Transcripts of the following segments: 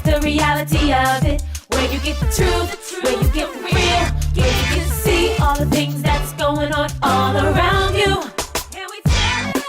the reality of it. Where you get the truth, where you get the real, where you can see all the things that's going on all around you. Can we tell it?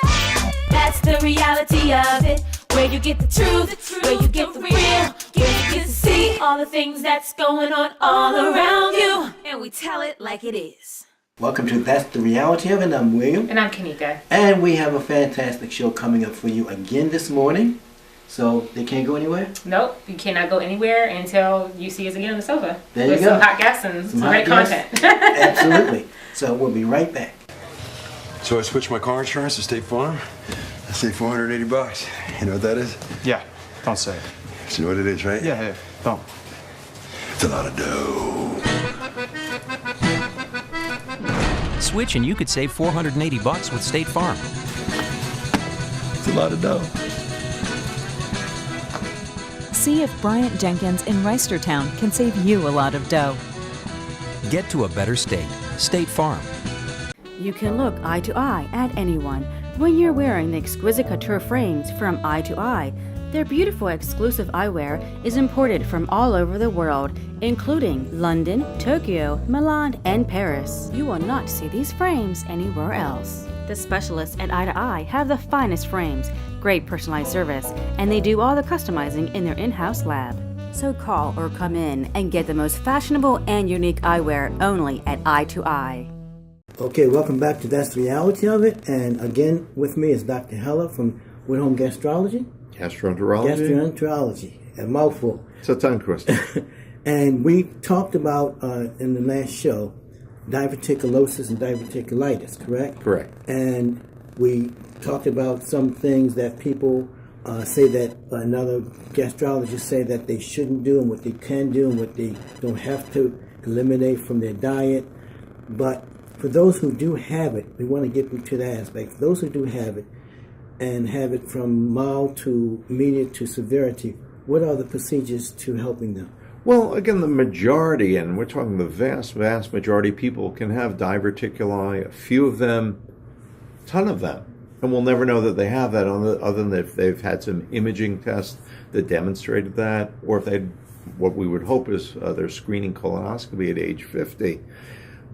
That's the reality of it. Where you get the truth, where you get the real, where you can see all the things that's going on all around you. And we tell it like it is. Welcome to That's the Reality of It. I'm William. And I'm Kanika. And we have a fantastic show coming up for you again this morning. So they can't go anywhere? Nope, you cannot go anywhere until you see us again on the sofa. There you with go. Some hot guests and some great content. Absolutely. So we'll be right back. So I switched my car insurance to State Farm. I saved $480. You know what that is? Yeah, don't say it. You know what it is, right? Yeah, don't. It's a lot of dough. Switch and you could save $480 with State Farm. It's a lot of dough. See if Bryant Jenkins in Reisterstown can save you a lot of dough. Get to a better state. State Farm. You can look eye to eye at anyone when you're wearing the exquisite couture frames from Eye to Eye. Their beautiful exclusive eyewear is imported from all over the world, including London, Tokyo, Milan, and Paris. You will not see these frames anywhere else. The specialists at Eye to Eye have the finest frames, great personalized service, and they do all the customizing in their in-house lab. So call or come in and get the most fashionable and unique eyewear only at Eye to Eye. Okay, welcome back to That's the Reality of It. And again, with me is Dr. Heller from Woodhome Gastrology. Gastroenterology. A mouthful. It's a tongue twister. And we talked about, in the last show, diverticulosis and diverticulitis, correct? Correct. And we talked about some things that people say that another gastrologist say that they shouldn't do and what they can do and what they don't have to eliminate from their diet. But for those who do have it, we want to get into that aspect. For those who do have it and have it from mild to immediate to severity, what are the procedures to helping them? Well, again, the majority, and we're talking the vast majority of people can have diverticuli, a few of them, a ton of them. And we'll never know that they have that other than if they've had some imaging tests that demonstrated that, or if they'd, what we would hope is their screening colonoscopy at age 50.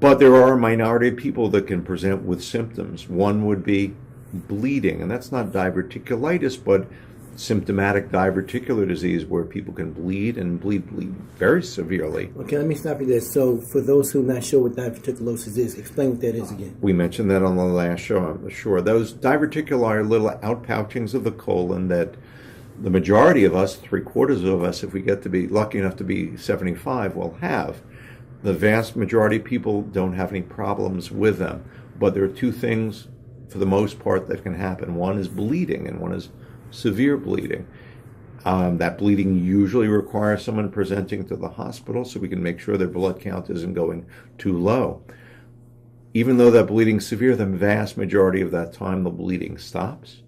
But there are a minority of people that can present with symptoms. One would be bleeding, and that's not diverticulitis, but symptomatic diverticular disease where people can bleed very severely. Okay, let me stop you there. So for those who are not sure what diverticulosis is, explain what that is again. We mentioned that on the last show, I'm sure. Those diverticuli are little outpouchings of the colon that the majority of us, 3/4 of us, if we get to be lucky enough to be 75, will have. The vast majority of people don't have any problems with them. But there are two things, for the most part, that can happen. One is bleeding, and one is severe bleeding. That bleeding usually requires someone presenting to the hospital so we can make sure their blood count isn't going too low. Even though that bleeding's severe, the vast majority of that time the bleeding stops.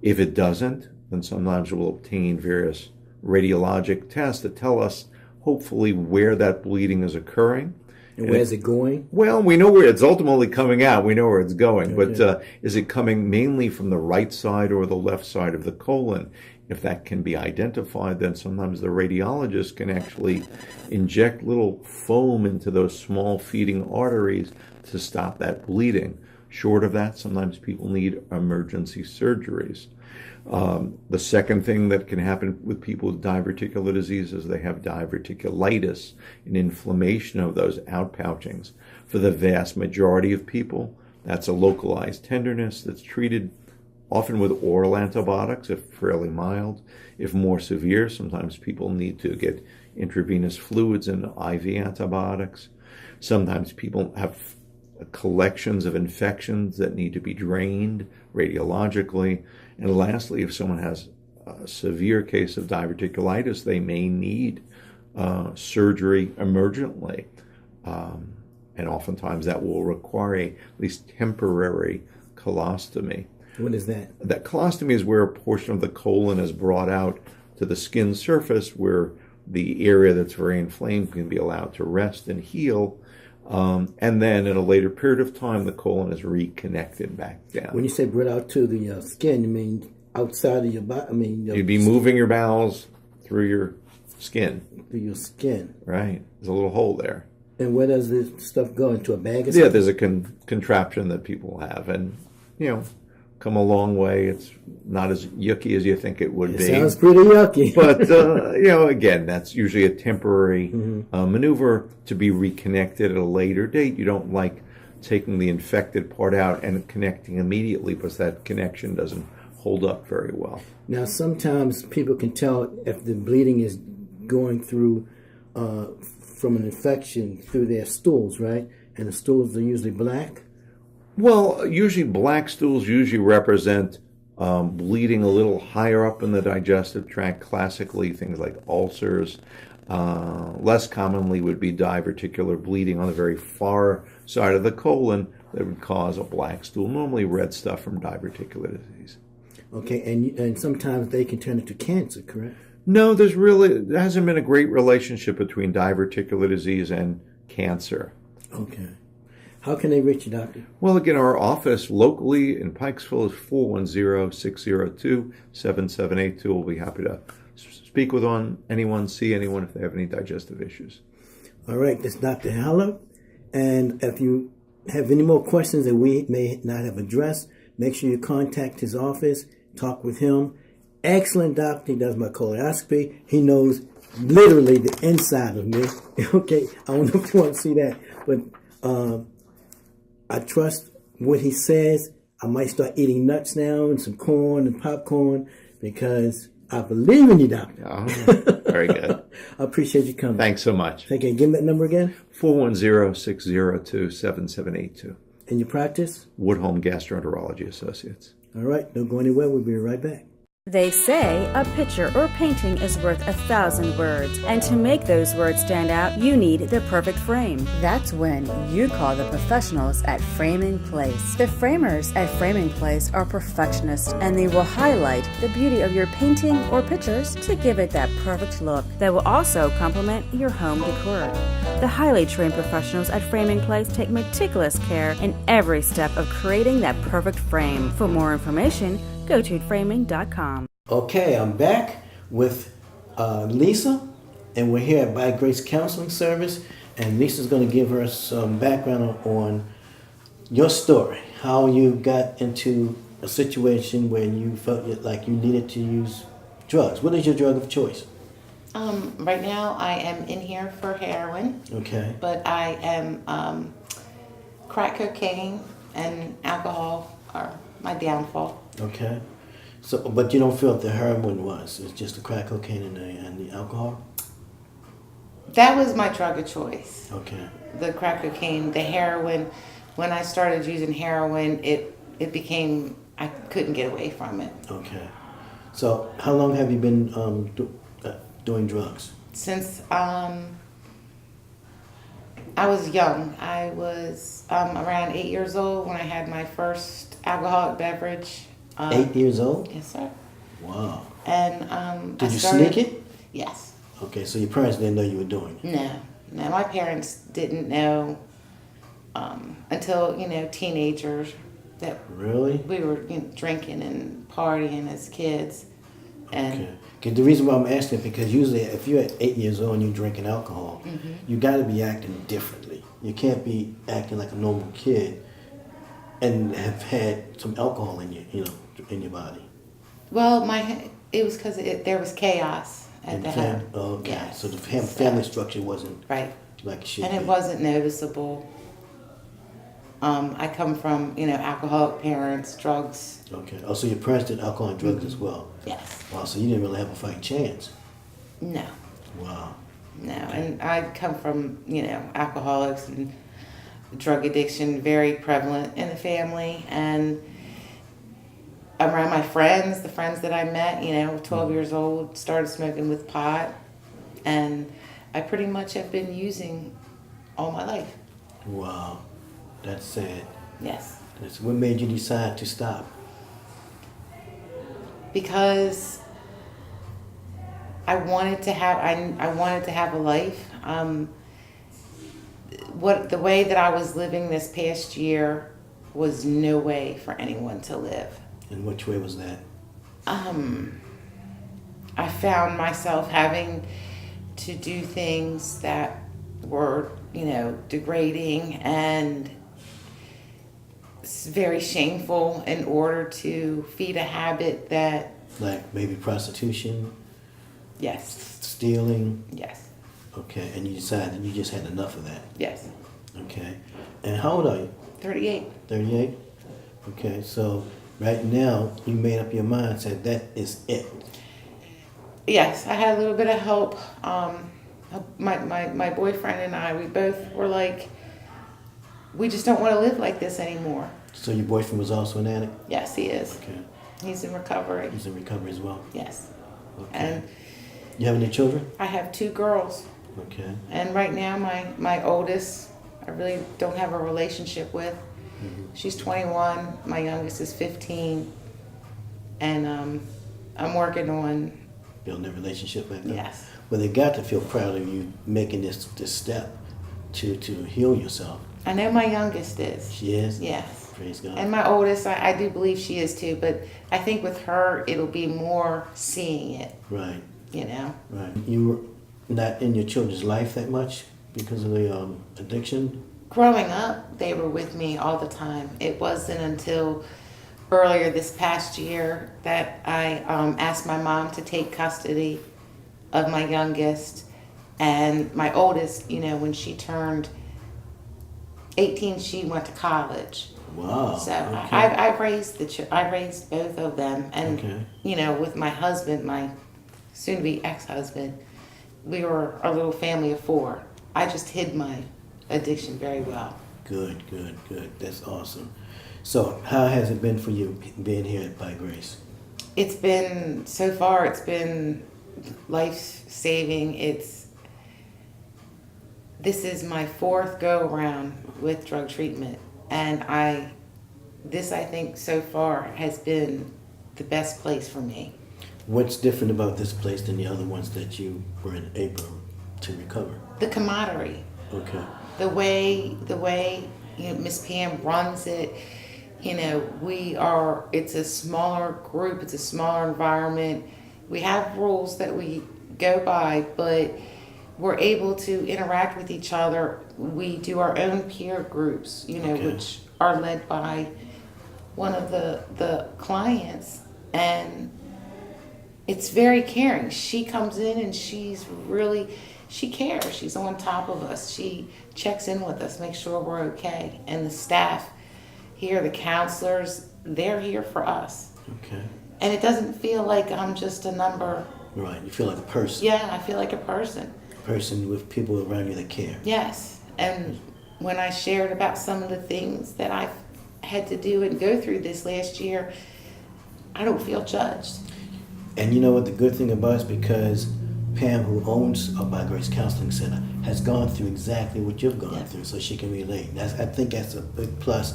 If it doesn't, then sometimes we'll obtain various radiologic tests that tell us hopefully where that bleeding is occurring. And where's it going? Well, we know where it's ultimately coming out. We know where it's going. Okay. But is it coming mainly from the right side or the left side of the colon? If that can be identified, then sometimes the radiologist can actually inject little foam into those small feeding arteries to stop that bleeding. Short of that, sometimes people need emergency surgeries. The second thing that can happen with people with diverticular disease is they have diverticulitis, an inflammation of those outpouchings. For the vast majority of people, that's a localized tenderness that's treated often with oral antibiotics, if fairly mild. If more severe, sometimes people need to get intravenous fluids and IV antibiotics. Sometimes people have collections of infections that need to be drained radiologically. And lastly, if someone has a severe case of diverticulitis, they may need surgery emergently. And oftentimes that will require at least temporary colostomy. What is that? That colostomy is where a portion of the colon is brought out to the skin surface where the area that's very inflamed can be allowed to rest and heal. And then at a later period of time, the colon is reconnected back down. When you say brought out to the skin, you mean outside of your body? You'd be moving your bowels through your skin. through your skin. Right. There's a little hole there. And where does this stuff go? Into a bag or Yeah, something? there's a contraption that people have, and come a long way. It's not as yucky as you think it would It be. sounds pretty yucky. But again, that's usually a temporary maneuver to be reconnected at a later date. You don't like taking the infected part out and connecting immediately because that connection doesn't hold up very well. Now, sometimes people can tell if the bleeding is going through from an infection through their stools, right? And the stools are usually black. Well, usually black stools usually represent bleeding a little higher up in the digestive tract, classically things like ulcers. Less commonly would be diverticular bleeding on the very far side of the colon that would cause a black stool, normally red stuff from diverticular disease. Okay, and sometimes they can turn into cancer, correct? No, there hasn't been a great relationship between diverticular disease and cancer. Okay. How can they reach you, doctor? Well, again, our office locally in Pikesville is 410-602-7782. We'll be happy to speak with anyone, see anyone if they have any digestive issues. All right, that's Dr. Haller. And if you have any more questions that we may not have addressed, make sure you contact his office, talk with him. Excellent doctor. He does my colonoscopy. He knows literally the inside of me. Okay, I don't know if you want to see that, but I trust what he says. I might start eating nuts now and some corn and popcorn because I believe in you, doctor. Oh, very good. I appreciate you coming. Thanks so much. Okay, give me that number again. 410-602-7782. And your practice? Woodholm Gastroenterology Associates. All right, don't go anywhere. We'll be right back. They say a picture or painting is worth 1,000 words, and to make those words stand out, you need the perfect frame. That's when you call the professionals at Framing Place. The framers at Framing Place are perfectionists, and they will highlight the beauty of your painting or pictures to give it that perfect look. They will also complement your home decor. The highly trained professionals at Framing Place take meticulous care in every step of creating that perfect frame. For more information, go to framing.com. Okay, I'm back with Lisa, and we're here at By Grace Counseling Service, and Lisa's going to give her some background on your story, how you got into a situation where you felt like you needed to use drugs. What is your drug of choice? Right now I am in here for heroin, Okay. but I am crack cocaine and alcohol are my downfall. Okay. So, but you don't feel what the heroin was. It's just the crack cocaine and the alcohol? That was my drug of choice. Okay. The crack cocaine, the heroin. When I started using heroin, it became, I couldn't get away from it. Okay. So, how long have you been doing drugs? Since I was young. I was around 8 years old when I had my first alcoholic beverage. 8 years old? Yes, sir. Wow. And Did you sneak it? Yes. Okay, so your parents didn't know you were doing it? No, my parents didn't know until, teenagers that Really? we were drinking and partying as kids. And Okay. Okay, the reason why I'm asking because usually if you're at 8 years old and you're drinking alcohol, you got to be acting differently. You can't be acting like a normal kid and have had some alcohol in in your body. well, it was because there was chaos at the home. Okay, Yes. so the family structure wasn't Right. like it should And be. it wasn't noticeable. I come from, alcoholic parents, drugs. Okay. Oh, so your parents did alcohol and drugs as well. Yes. Wow, so you didn't really have a fighting chance. No. Wow. No. And I come from, alcoholics and drug addiction, very prevalent in the family. And around my friends, the friends that I met, 12 years old, started smoking with pot. And I pretty much have been using all my life. Wow. That's sad. Yes. So what made you decide to stop? Because I wanted to have a life. The way that I was living this past year was no way for anyone to live. And which way was that? I found myself having to do things that were, degrading and very shameful in order to feed a habit that, Like maybe prostitution, yes, stealing. yes, Okay, and you decided you just had enough of that. yes, Okay. And how old are you? 38. 38? Okay, so right now you made up your mind, said that is it. Yes, I had a little bit of help. My boyfriend and I, we both were like, we just don't want to live like this anymore. So your boyfriend was also an addict? Yes, he is. Okay. He's in recovery. He's in recovery as well? Yes. Okay. And You have any children? I have 2 girls. Okay. And right now, my oldest, I really don't have a relationship with. She's 21. My youngest is 15. And I'm working on, Building a relationship like that? yes. Well, they got to feel proud of you making this step to heal yourself. I know my youngest is. She is? Yes. Praise God. And my oldest, I do believe she is too. But I think with her, it'll be more seeing it, Right, right. You were not in your children's life that much because of the addiction? Growing up, they were with me all the time. It wasn't until earlier this past year that I asked my mom to take custody of my youngest and my oldest. When she turned 18, she went to college. Wow. So okay. I raised both of them, and Okay. With my husband, my soon-to-be ex-husband, we were a little family of 4. I just hid my addiction very well. Good. That's awesome. So how has it been for you being here at By Grace? It's been, so far, it's been life-saving. This is my 4th go-around with drug treatment, and I think so far has been the best place for me. What's different about this place than the other ones that you were able to recover? The camaraderie. Okay. The way Miss Pam runs it, it's a smaller group, it's a smaller environment. We have rules that we go by, but we're able to interact with each other. We do our own peer groups, which are led by one of the clients, and it's very caring. She comes in and she cares. She's on top of us. She checks in with us, makes sure we're okay. And the staff here, the counselors, they're here for us. Okay. And it doesn't feel like I'm just a number. Right. You feel like a person. Yeah, I feel like a person. Person with people around you that care. Yes. And when I shared about some of the things that I've had to do and go through this last year, I don't feel judged. And you know what the good thing about it is, because Pam, who owns By Grace Counseling Center, has gone through exactly what you've gone through, so she can relate. I think that's a big plus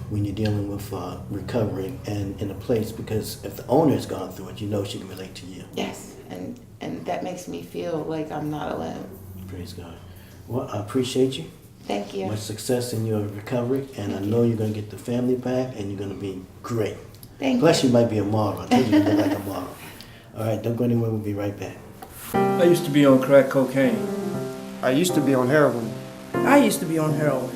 when you're dealing with recovering and in a place, because if the owner has gone through it, she can relate to you. Yes, and that makes me feel like I'm not alone. Praise God. Well, I appreciate you. Thank you. Much success in your recovery, and I know you're going to get the family back, and you're going to be great. Thank Plus, you. you might be a model. I think you look like a model. All right, don't go anywhere. We'll be right back. I used to be on crack cocaine. I used to be on heroin. I used to be on heroin.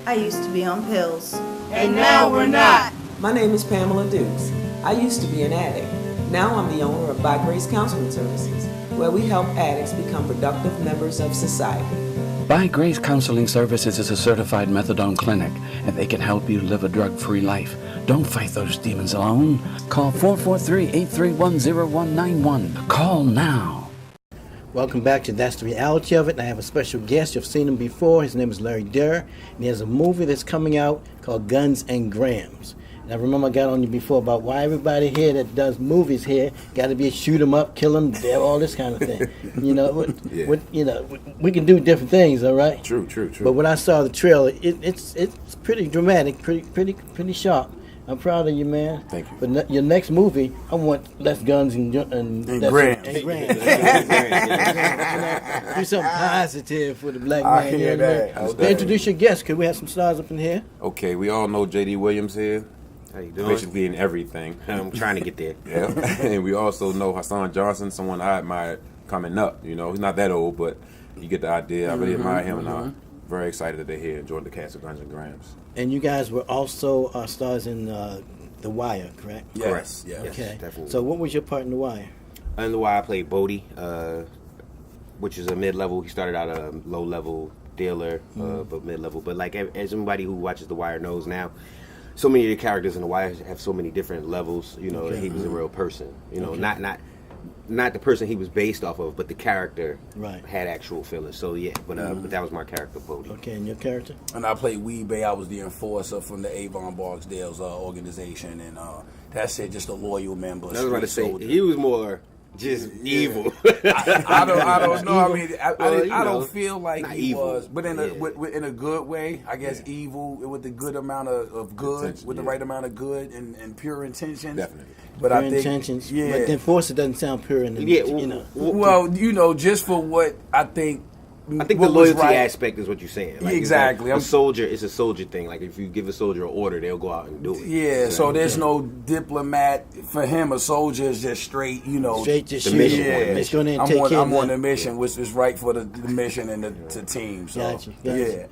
I used to be on pills. And now we're not. My name is Pamela Dukes. I used to be an addict. Now I'm the owner of By Grace Counseling Services, where we help addicts become productive members of society. By Grace Counseling Services is a certified methadone clinic, and they can help you live a drug-free life. Don't fight those demons alone. Call 443-831-0191. Call now. Welcome back to That's the Reality of It. And I have a special guest. You've seen him before. His name is Larry Durr. And he has a movie that's coming out called Guns and Grams. And I remember I got on you before about why everybody here that does movies here got to be a shoot 'em up, kill 'em, all this kind of thing. We can do different things, all right? True. But when I saw the trailer, it's pretty dramatic, pretty sharp. I'm proud of you, man. Thank you. But your next movie, I want less guns and grams. Do something positive for the black I man. hear that. Introduce your guest. Could we have some stars up in here? Okay, we all know J.D. Williams here. How you doing? Basically in everything. I'm trying to get there. Yeah. And we also know Hassan Johnson, someone I admired coming up. You know, he's not that old, but you get the idea. I really admire him, and I'm very excited that they're here and joined the cast of Guns and Grams. And you guys were also stars in The Wire, correct? Yes. Okay. definitely. So what was your part in The Wire? In The Wire, I played Bodie, which is a mid-level. He started out a low-level dealer, but mid-level. But like as everybody who watches The Wire knows now, so many of the characters in The Wire have so many different levels. You know, he was a real person. You know, not the person he was based off of, but the character had actual feelings. So yeah, but that was my character, Bodie. Okay, and your character? And I played Weebay. I was the enforcer from the Avon Barksdale's organization, and that's it, just a loyal member. I was about to say he was more just evil. I don't know. I mean, I know, don't feel like he evil. was, but in a good way. I guess evil with the good amount of good, with the right amount of good and pure intentions. Definitely. But pure I think intentions. But the enforcer doesn't sound pure in the you know. Well, you know, just for what I think the loyalty aspect is what you're saying. Like, exactly. A soldier, it's a soldier thing. Like if you give a soldier an order, they'll go out and do it. Yeah, so there's no diplomat. For him, a soldier is just straight, you know. Straight to the mission. Yeah. I'm on the mission, which is right for the mission and the team. So, Gotcha. Yeah.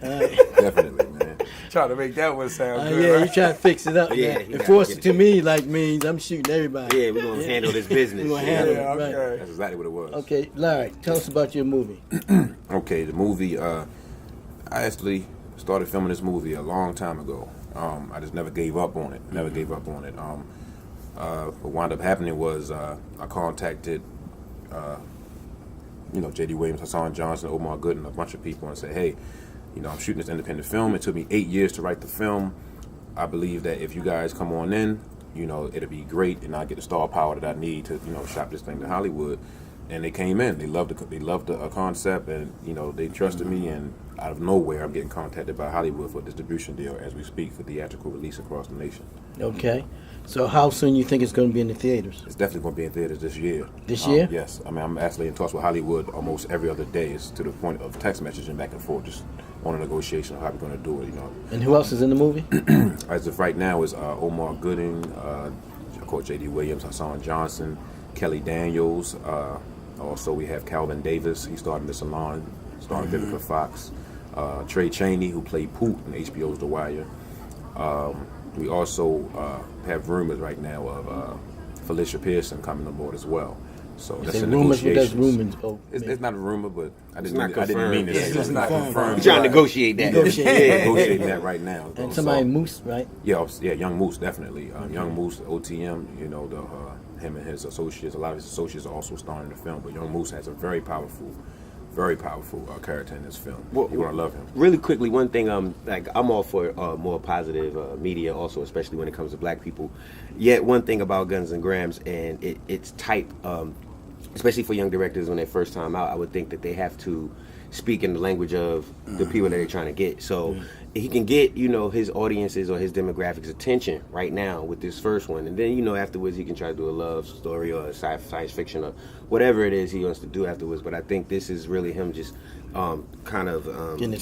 Definitely, man. Trying to make that one sound good. Yeah, right? you trying to fix it up. Yeah, man. Enforcer to me like means I'm shooting everybody. Yeah, we're gonna handle this business. We're gonna handle it, okay. right. That's exactly what it was. Okay, Larry, tell us about your movie. Okay, the movie, I actually started filming this movie a long time ago. I just never gave up on it. What wound up happening was I contacted, J.D. Williams, Hassan Johnson, Omar Gooden, a bunch of people, and said, hey, I'm shooting this independent film. It took me 8 years to write the film. I believe that if you guys come on in, it'll be great, and I get the star power that I need to, shop this thing to Hollywood. And they came in. They loved the concept, and they trusted me. And out of nowhere, I'm getting contacted by Hollywood for a distribution deal as we speak for theatrical release across the nation. Okay, so how soon you think it's going to be in the theaters? It's definitely going to be in theaters this year. This year? Yes. I mean, I'm actually in talks with Hollywood almost every other day. It's to the point of text messaging back and forth, just on a negotiation of how we're going to do it. And who else is in the movie? As of right now, is Omar Gooden, of course, J.D. Williams, Hassan Johnson, Kelly Daniels. Also, we have Calvin Davis. He starred in The Salon, starring Vivica Fox. Trey Chaney, who played Poot in HBO's The Wire. We also have rumors right now of Felicia Pearson coming on board as well. So that's in negotiations. Rumors. It's not a rumor, but I didn't mean it. It's not confirmed. You're trying to negotiate that. Negotiating that right now. And somebody Moose, right? Yeah, Young Moose, definitely. Young Moose, OTM, him and his associates, a lot of his associates are also starring in the film, but Young Moose has a very powerful character in this film. You're going to love him. Really quickly, one thing, I'm all for more positive media also, especially when it comes to black people. Yet one thing about Guns and Grams, and it's type, especially for young directors when they're first time out, I would think that they have to speak in the language of the people that they're trying to get. So he can get, his audiences or his demographics' attention right now with this first one. And then, afterwards he can try to do a love story or a science fiction or whatever it is he wants to do afterwards. But I think this is really him just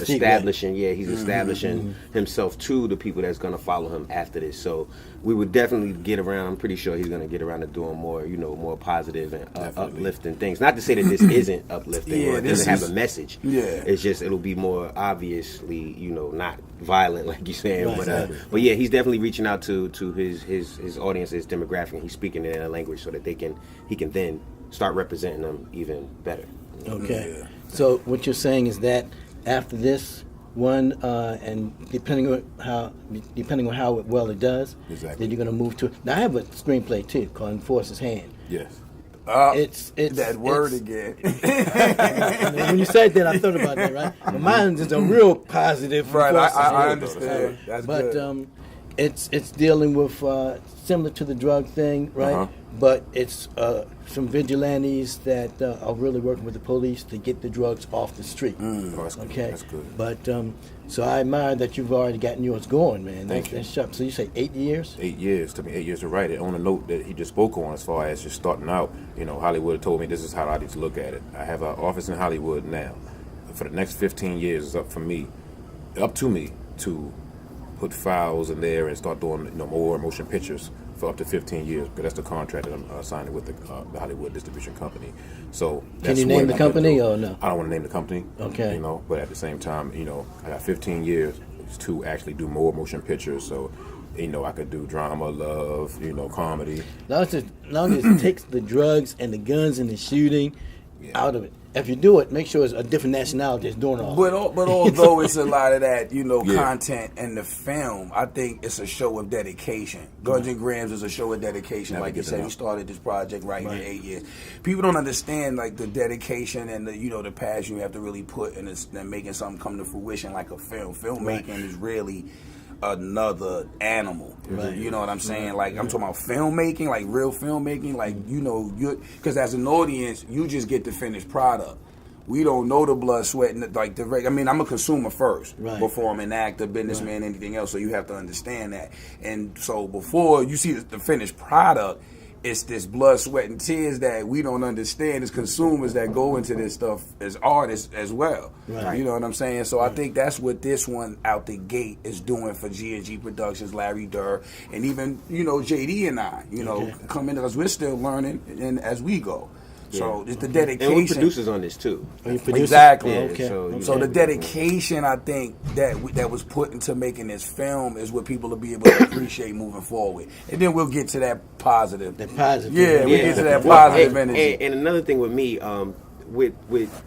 establishing, he's establishing himself to the people that's going to follow him after this. So we would definitely get around, I'm pretty sure he's going to get around to doing more, more positive and uplifting things. Not to say that this isn't uplifting or it doesn't have a message. Yeah. It's just, it'll be more obviously, not violent like you're saying. Right, but yeah, he's definitely reaching out to his audience, his demographic, and he's speaking it in a language so that he can then start representing them even better. Okay. Yeah. So what you're saying is that after this one, and depending on how well it does, then you're going to move to. Now I have a screenplay too called Enforcer's Hand. Yes. It's that word again. When you said that, I thought about that, right? But mine is a real positive. Right, I understand. That's but good. It's dealing with similar to the drug thing, right? But it's some vigilantes that are really working with the police to get the drugs off the street. That's good. Okay, That's good. But so I admire that you've already gotten yours going, man. Thank you. That's sharp. So you say 8 years? 8 years. Took me 8 years to write it. On a note that he just spoke on, as far as just starting out, Hollywood told me this is how I need to look at it. I have an office in Hollywood now. For the next 15 years, it's up to me to put files in there and start doing more motion pictures for up to 15 years. Because that's the contract that I'm signing with the Hollywood Distribution Company. So Can you name the company or no? I don't want to name the company. Okay. But at the same time, I got 15 years to actually do more motion pictures. So, I could do drama, love, comedy. As long as it takes the drugs and the guns and the shooting out of it. If you do it, make sure it's a different nationality that's doing all. But although it's a lot of that, content in the film, I think it's a show of dedication. Guns and Grams is a show of dedication. Like you said, he started this project in 8 years. People don't understand like the dedication and the passion you have to really put in this, and making something come to fruition like a film. Filmmaking is really another animal. Right. You know what I'm saying? Like I'm talking about filmmaking, like real filmmaking, like because as an audience, you just get the finished product. We don't know the blood, sweat, and like I'm a consumer first before I'm an actor, businessman, anything else. So you have to understand that. And so before you see the finished product, it's this blood, sweat, and tears that we don't understand as consumers that go into this stuff as artists as well. Right. You know what I'm saying? So I think that's what this one out the gate is doing for G&G Productions, Larry Durr, and even, JD and I, come in because we're still learning and as we go. So it's the dedication. And we're producers on this too. Exactly. Yeah, So the dedication, I think, that was put into making this film is what people will be able to appreciate moving forward. And then we'll get to that positive. The positive. Yeah, we get to that positive energy. And another thing with me, with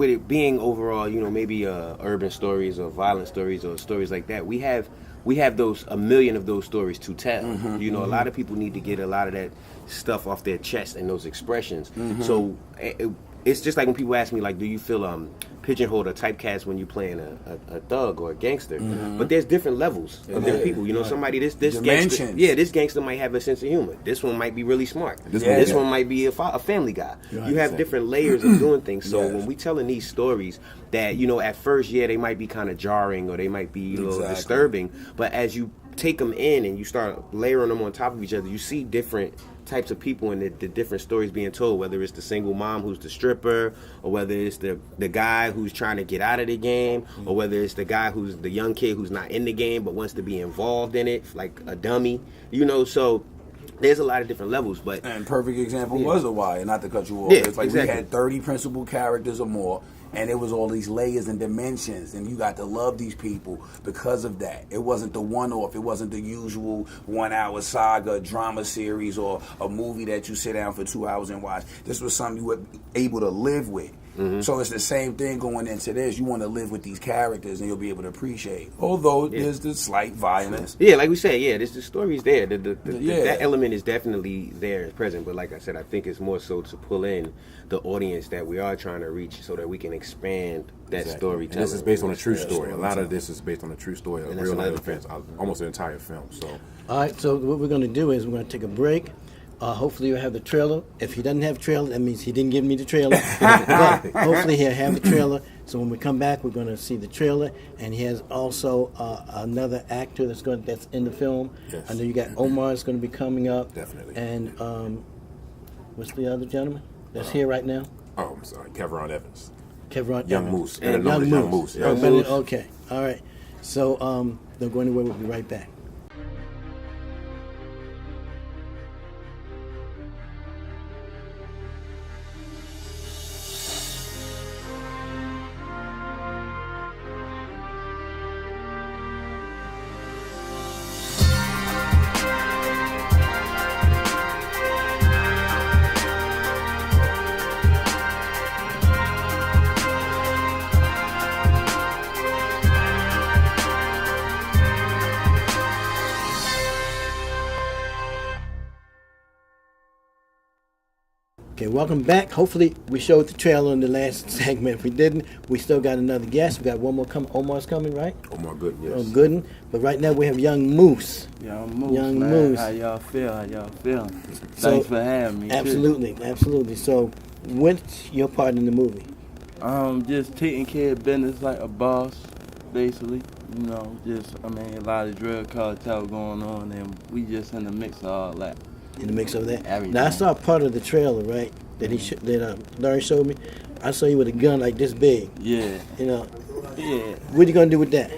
it being overall, maybe urban stories or violent stories or stories like that, we have those a million of those stories to tell. A lot of people need to get a lot of that stuff off their chest and those expressions. So it's just like when people ask me, like, do you feel pigeonholed or typecast when you're playing a thug or a gangster? But there's different levels of different people. Somebody this gangster, this gangster might have a sense of humor. This one might be really smart. This one might be a family guy. You have different layers of doing things. So when we telling these stories that at first, they might be kind of jarring or they might be a little disturbing, but as you take them in and you start layering them on top of each other, you see different types of people and the different stories being told, whether it's the single mom who's the stripper, or whether it's the guy who's trying to get out of the game, or whether it's the guy who's the young kid who's not in the game but wants to be involved in it, like a dummy, so there's a lot of different levels. But and perfect example was The Wire, not to cut you off. It's like we had 30 principal characters or more, and it was all these layers and dimensions, and you got to love these people because of that. It wasn't the one-off. It wasn't the usual 1 hour saga, drama series, or a movie that you sit down for 2 hours and watch. This was something you were able to live with. So it's the same thing going into this. You want to live with these characters and you'll be able to appreciate. Although there's the slight violence. Yeah, like we said, the story's there. That element is definitely there, present. But like I said, I think it's more so to pull in the audience that we are trying to reach so that we can expand that story. And this is based on a true story. A lot of this is based on a true story of real life events. Almost the entire film. So. All right, so what we're going to do is we're going to take a break. Hopefully you'll have the trailer. If he doesn't have a trailer, that means he didn't give me the trailer. But hopefully he'll have the trailer. So when we come back, we're going to see the trailer. And he has also another actor that's in the film. Yes. I know you got Omar that's going to be coming up. Definitely. And what's the other gentleman that's here right now? Oh, I'm sorry, Kevron Evans. Young Moose. Young Moose. Young Moose. Okay. All right. So don't go anywhere. We'll be right back. Okay, welcome back. Hopefully we showed the trailer in the last segment. If we didn't, we still got another guest. We got one more coming. Omar's coming, right? Omar Gooden, yes. Gooden. But right now we have Young Moose. Young Moose. How y'all feel? Thanks for having me. Absolutely. So what's your part in the movie? Just taking care of business like a boss, basically. A lot of drug cartel going on, and we just in the mix of all that. In the mix of that? Everything. Now I saw part of the trailer, right? That Larry showed me. I saw you with a gun like this big. Yeah. What are you gonna do with that?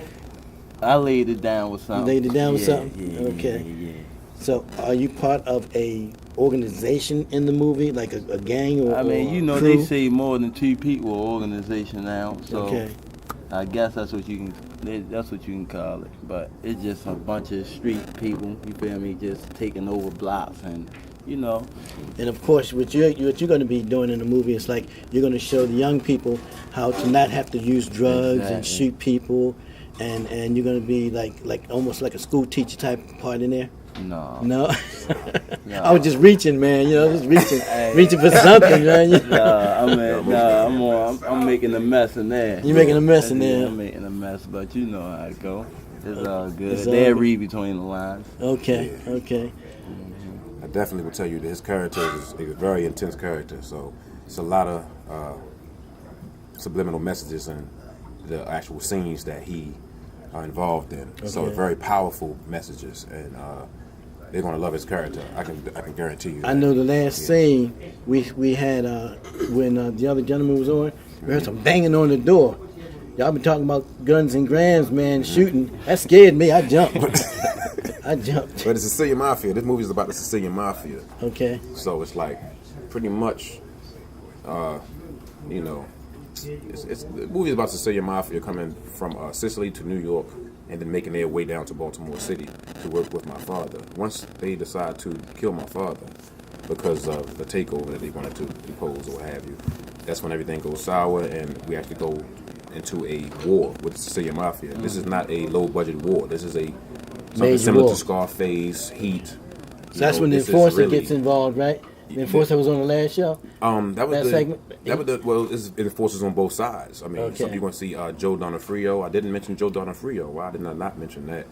I laid it down with something. You laid it down with Yeah, something? yeah, Okay. yeah. So, are you part of a organization in the movie, like a gang or? I mean, you know, crew? they say more than 2 people organization now, so Okay. I guess that's what you can call it. But it's just a bunch of street people, you feel me, just taking over blocks and, you know. And of course, what you're going to be doing in the movie is like you're going to show the young people how to not have to use drugs and Exactly. shoot people, and you're going to be like almost like a school teacher type part in there. No. No. No. I was just reaching, man. You know, just reaching for something, man. I'm making a mess in there. You're making a mess in there. I'm making a mess, but you know how it go. It's all good. It's all They good. read between the lines. Okay. Okay. I definitely would tell you that his character is a very intense character. So it's a lot of subliminal messages in the actual scenes that he involved in. So Okay. very powerful messages, and they're gonna love his character. I can guarantee you. I know the last scene we had when the other gentleman was on, we heard some banging on the door. Y'all been talking about guns and grams, man, shooting. That scared me. I jumped. I jumped. But the Sicilian Mafia. This movie is about the Sicilian Mafia. Okay. So it's like pretty much, you know, it's the movie is about Sicilian Mafia coming from Sicily to New York and then making their way down to Baltimore City to work with my father. Once they decide to kill my father because of the takeover that they wanted to impose or what have you, that's when everything goes sour and we actually go into a war with the Sicilian Mafia. This is not a low-budget war. This is something Major similar war. to Scarface, Heat. So that's when the enforcer gets involved, right? The enforcer was on the last show. That was that the segment. it enforces on both sides. I mean, Okay. you're going to see Joe Donofrio. I didn't mention Joe Donofrio. Why did I not mention that?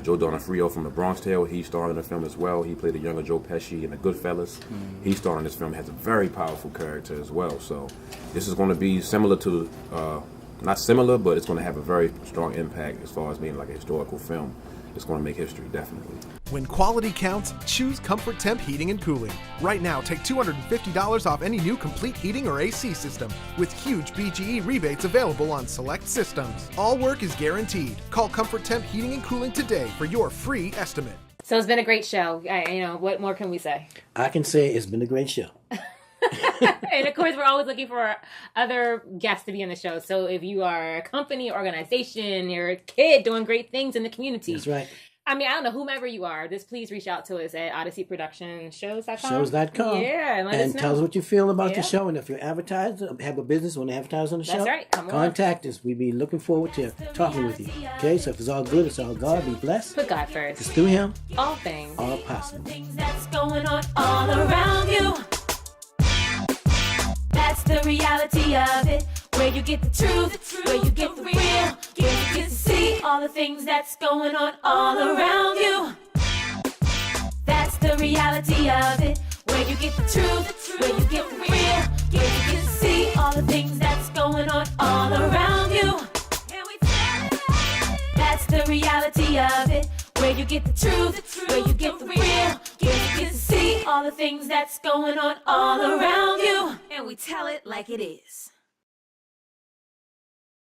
Joe Donofrio from The Bronx Tale. He starred in the film as well. He played a younger Joe Pesci in The Goodfellas. He starred in this film. Has a very powerful character as well. So this is going to be similar to, not similar, but it's going to have a very strong impact as far as being like a historical film. It's going to make history, definitely. When quality counts, choose Comfort Temp Heating and Cooling. Right now, take $250 off any new complete heating or AC system with huge BGE rebates available on select systems. All work is guaranteed. Call Comfort Temp Heating and Cooling today for your free estimate. So it's been a great show. What more can we say? I can say it's been a great show. And of course, we're always looking for other guests to be on the show. So if you are a company, organization, you're a kid doing great things in the community. That's right. I mean, I don't know, whomever you are, just please reach out to us at odysseyproductionshows.com. Shows.com. Yeah, and let us know. tell us what you feel about Yeah. the show. And if you're advertising, have a business, want to advertise on the show, That's right. Come on. contact us. We'd be looking forward to talking with you. Okay, so if it's all good, it's all God. Be blessed. Put God first. It's through Him. All things. All possible. That's going on all around you. That's the reality of it. Where you get the truth, where you get the real, where you get to see all the things that's going on all around you. That's the reality of it. Where you get the truth, where you get the real, where you get to see all the things that's going on all around you. That's the reality of it. Where you get the truth, where you get the real, where you get to see all the things that's going on all around you. And we tell it like it is.